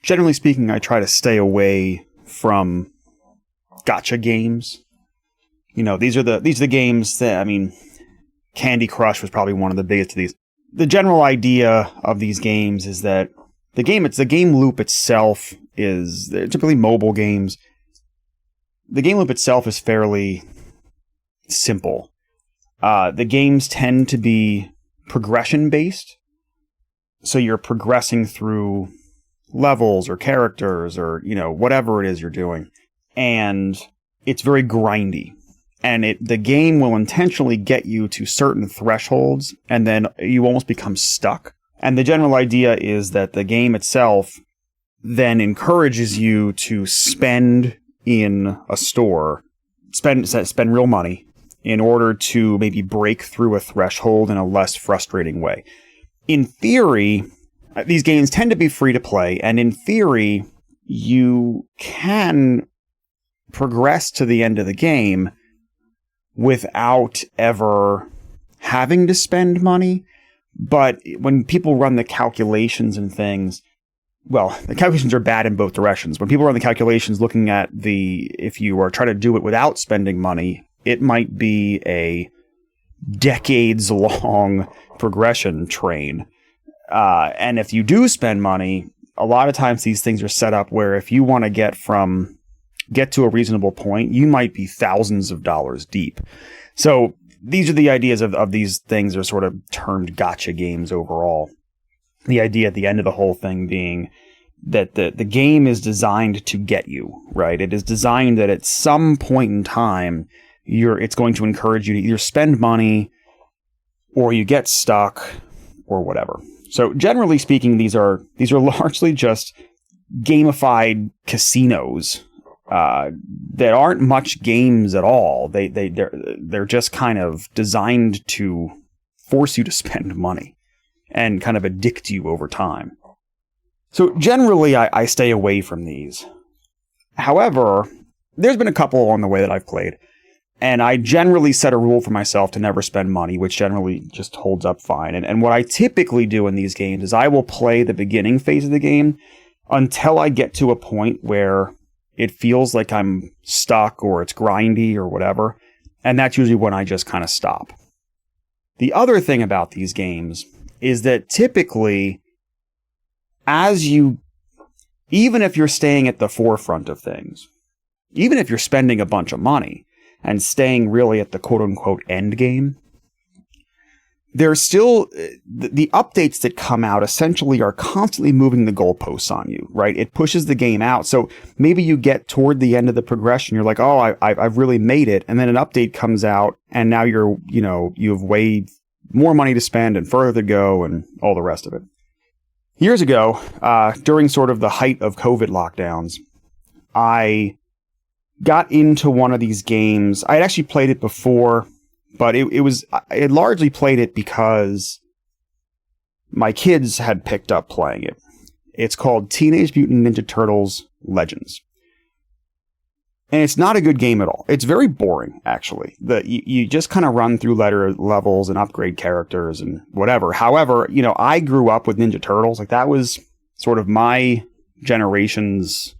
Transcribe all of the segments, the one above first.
generally speaking, I try to stay away from gacha games. These are the games that, Candy Crush was probably one of the biggest of these. The general idea of these games is that the game loop itself is, typically mobile games, the game loop itself is fairly simple. The games tend to be progression based. So you're progressing through levels or characters or, whatever it is you're doing. And it's very grindy. And the game will intentionally get you to certain thresholds, and then you almost become stuck. And the general idea is that the game itself then encourages you to spend in a store, spend real money in order to maybe break through a threshold in a less frustrating way. In theory, these games tend to be free to play, and in theory, you can progress to the end of the game without ever having to spend money. But when people run the calculations and things, well, the calculations are bad in both directions. When people run the calculations looking at if you are trying to do it without spending money, it might be a decades-long progression train. And if you do spend money, a lot of times these things are set up where if you want to get to a reasonable point, you might be thousands of dollars deep. So these are the ideas of these things are sort of termed gacha games overall. The idea at the end of the whole thing being that the game is designed to get you, right? It is designed that at some point in time, it's going to encourage you to either spend money or you get stuck or whatever. So generally speaking, these are largely just gamified casinos that aren't much games at all. They're just kind of designed to force you to spend money and kind of addict you over time. So generally, I stay away from these. However, there's been a couple along the way that I've played, and I generally set a rule for myself to never spend money, which generally just holds up fine. And what I typically do in these games is I will play the beginning phase of the game until I get to a point where it feels like I'm stuck or it's grindy or whatever. And that's usually when I just kind of stop. The other thing about these games is that typically, even if you're staying at the forefront of things, even if you're spending a bunch of money and staying really at the quote unquote end game, there's still the updates that come out essentially are constantly moving the goalposts on you, right? It pushes the game out. So maybe you get toward the end of the progression. You're like, oh, I've really made it. And then an update comes out and now you have way more money to spend and further to go and all the rest of it. Years ago, during sort of the height of COVID lockdowns, I got into one of these games. I had actually played it before, but I had largely played it because my kids had picked up playing it. It's called Teenage Mutant Ninja Turtles Legends. And it's not a good game at all. It's very boring, actually. You just kind of run through levels and upgrade characters and whatever. However, I grew up with Ninja Turtles. Like, that was sort of my generation's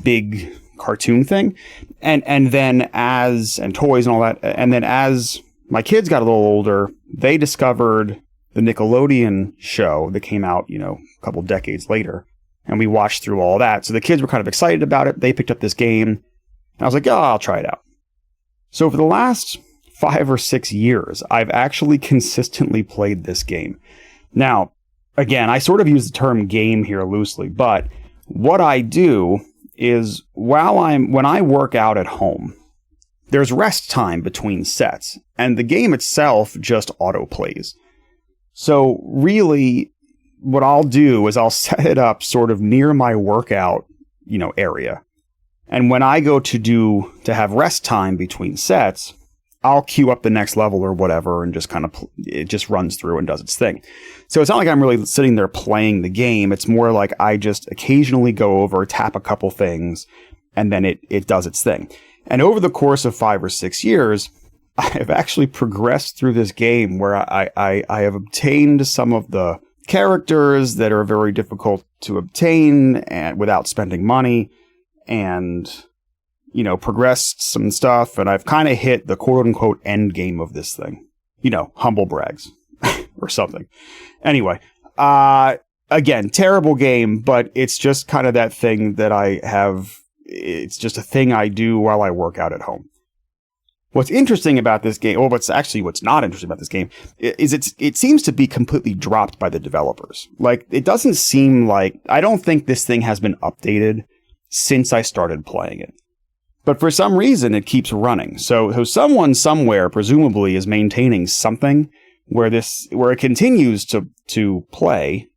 big cartoon thing. And then and toys and all that. And then as my kids got a little older, they discovered the Nickelodeon show that came out, a couple decades later. And we watched through all that. So the kids were kind of excited about it. They picked up this game. And I was like, oh, I'll try it out. So for the last 5 or 6 years, I've actually consistently played this game. Now, again, I sort of use the term game here loosely, but what I do is when I work out at home, there's rest time between sets, and the game itself just autoplays. So really, what I'll do is I'll set it up sort of near my workout, area. And when I go to have rest time between sets, I'll queue up the next level or whatever and just it just runs through and does its thing. So it's not like I'm really sitting there playing the game. It's more like I just occasionally go over, tap a couple things, and then it does its thing. And over the course of 5 or 6 years, I have actually progressed through this game where I have obtained some of the characters that are very difficult to obtain and without spending money, and progressed some stuff, and I've kind of hit the quote-unquote end game of this thing. Humble brags or something. Anyway, again, terrible game, but it's just kind of that thing that I have. It's just a thing I do while I work out at home. What's interesting about this game, or what's not interesting about this game, is it seems to be completely dropped by the developers. Like, it doesn't seem like, I don't think this thing has been updated since I started playing it. But for some reason, it keeps running. So someone somewhere, presumably, is maintaining something where it continues to play.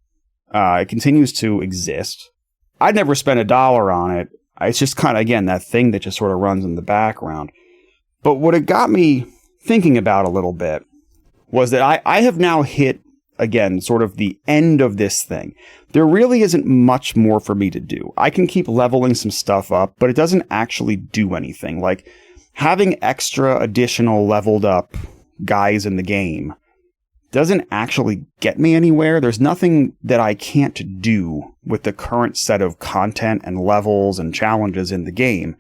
It continues to exist. I'd never spent $1 on it. It's just kind of, again, that thing that just sort of runs in the background. But what it got me thinking about a little bit was that I have now hit, again, sort of the end of this thing. There really isn't much more for me to do. I can keep leveling some stuff up, but it doesn't actually do anything. Like, having extra additional leveled up guys in the game doesn't actually get me anywhere. There's nothing that I can't do with the current set of content and levels and challenges in the game.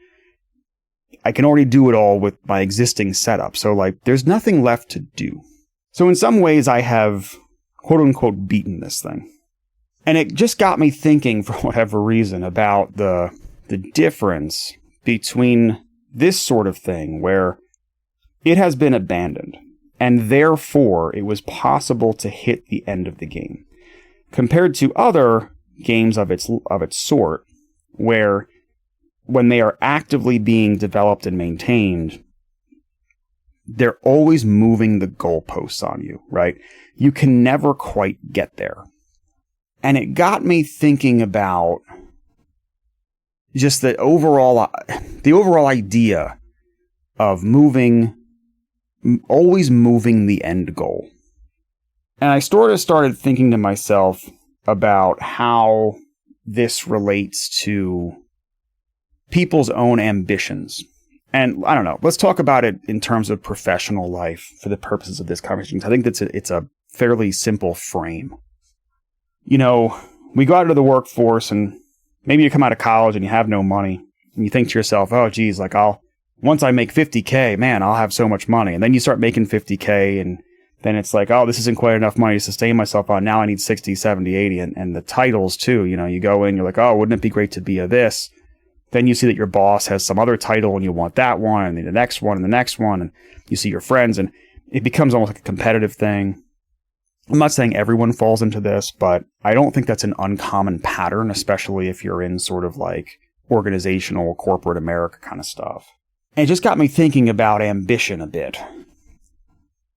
I can already do it all with my existing setup. So, there's nothing left to do. So in some ways, I have, quote unquote, beaten this thing. And it just got me thinking, for whatever reason, about the difference between this sort of thing, where it has been abandoned, and therefore it was possible to hit the end of the game, compared to other games of its sort, where when they are actively being developed and maintained, they're always moving the goalposts on you, right? You can never quite get there. And it got me thinking about just the overall idea of always moving the end goal. And I sort of started thinking to myself about how this relates to people's own ambitions. And I don't know, let's talk about it in terms of professional life for the purposes of this conversation. I think it's a fairly simple frame. We go out into the workforce, and maybe you come out of college and you have no money, and you think to yourself, oh geez, once I make 50K, man, I'll have so much money. And then you start making 50K, and then it's like, oh, this isn't quite enough money to sustain myself on. Now I need 60, 70, 80, and the titles too. You go in, you're like, oh, wouldn't it be great to be a this? Then you see that your boss has some other title and you want that one, and then the next one and the next one, and you see your friends, and it becomes almost like a competitive thing. I'm not saying everyone falls into this, but I don't think that's an uncommon pattern, especially if you're in sort of like organizational, corporate America kind of stuff. And it just got me thinking about ambition a bit,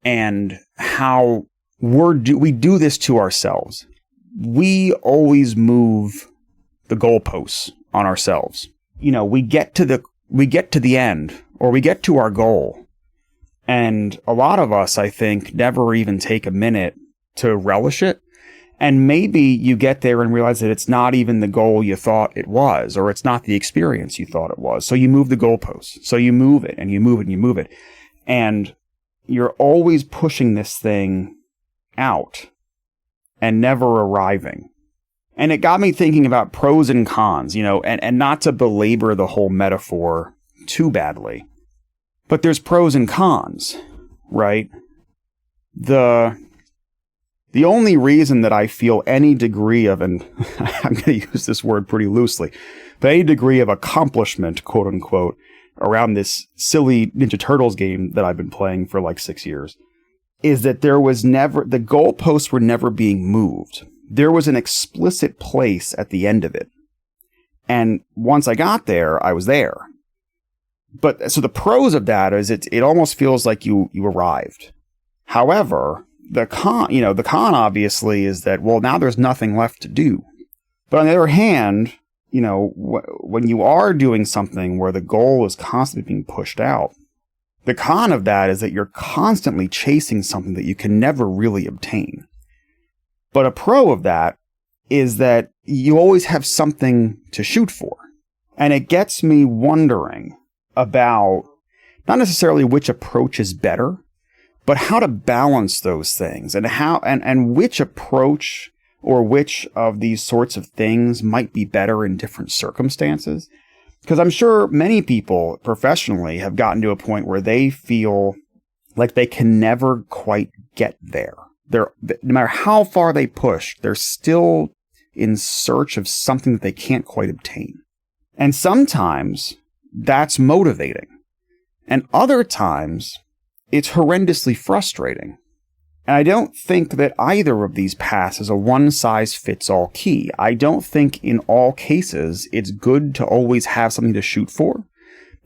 and how we do this to ourselves. We always move the goalposts on ourselves. We get to the end, or we get to our goal, and a lot of us, I think, never even take a minute to relish it. And maybe you get there and realize that it's not even the goal you thought it was, or it's not the experience you thought it was. So you move the goalposts. So you move it and you move it and you move it. And you're always pushing this thing out and never arriving. And it got me thinking about pros and cons, and not to belabor the whole metaphor too badly, but there's pros and cons, right? The only reason that I feel any degree of, and I'm going to use this word pretty loosely, but any degree of accomplishment, quote unquote, around this silly Ninja Turtles game that I've been playing for like 6 years, is that the goalposts were never being moved. There was an explicit place at the end of it. And once I got there, I was there. But so the pros of that is it almost feels like you arrived. However, the con obviously is that, well, now there's nothing left to do. But on the other hand, when you are doing something where the goal is constantly being pushed out, the con of that is that you're constantly chasing something that you can never really obtain. But a pro of that is that you always have something to shoot for. And it gets me wondering about not necessarily which approach is better, but how to balance those things, and how and which approach or which of these sorts of things might be better in different circumstances. Because I'm sure many people professionally have gotten to a point where they feel like they can never quite get there. No matter how far they push, they're still in search of something that they can't quite obtain. And sometimes that's motivating. And other times it's horrendously frustrating. And I don't think that either of these paths is a one-size-fits-all key. I don't think in all cases it's good to always have something to shoot for.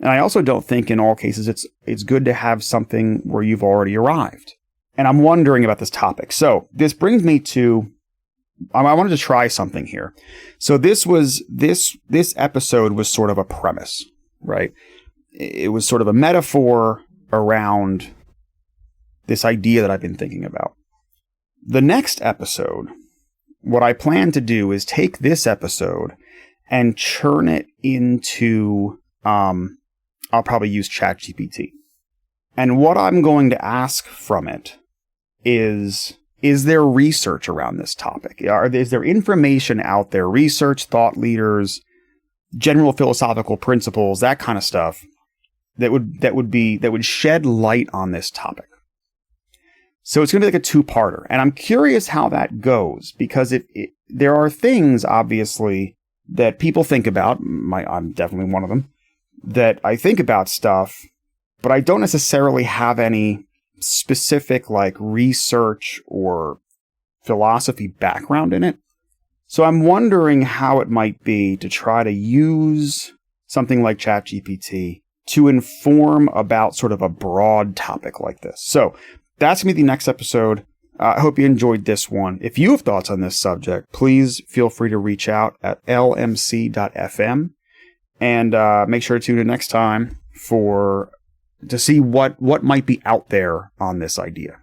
And I also don't think in all cases it's good to have something where you've already arrived. And I'm wondering about this topic. So this brings me to, I wanted to try something here. So this episode was sort of a premise, right? It was sort of a metaphor around this idea that I've been thinking about. The next episode, what I plan to do is take this episode and churn it into, I'll probably use ChatGPT. And what I'm going to ask from it is there research around this topic? Is there information out there, research, thought leaders, general philosophical principles, that kind of stuff that would shed light on this topic? So it's going to be like a two-parter, and I'm curious how that goes, because there are things, obviously, that people think about. I'm definitely one of them, that I think about stuff, but I don't necessarily have any specific like research or philosophy background in it. So I'm wondering how it might be to try to use something like ChatGPT to inform about sort of a broad topic like this. So that's going to be the next episode. I hope you enjoyed this one. If you have thoughts on this subject, please feel free to reach out at lmc.fm, and make sure to tune in next time to see what might be out there on this idea.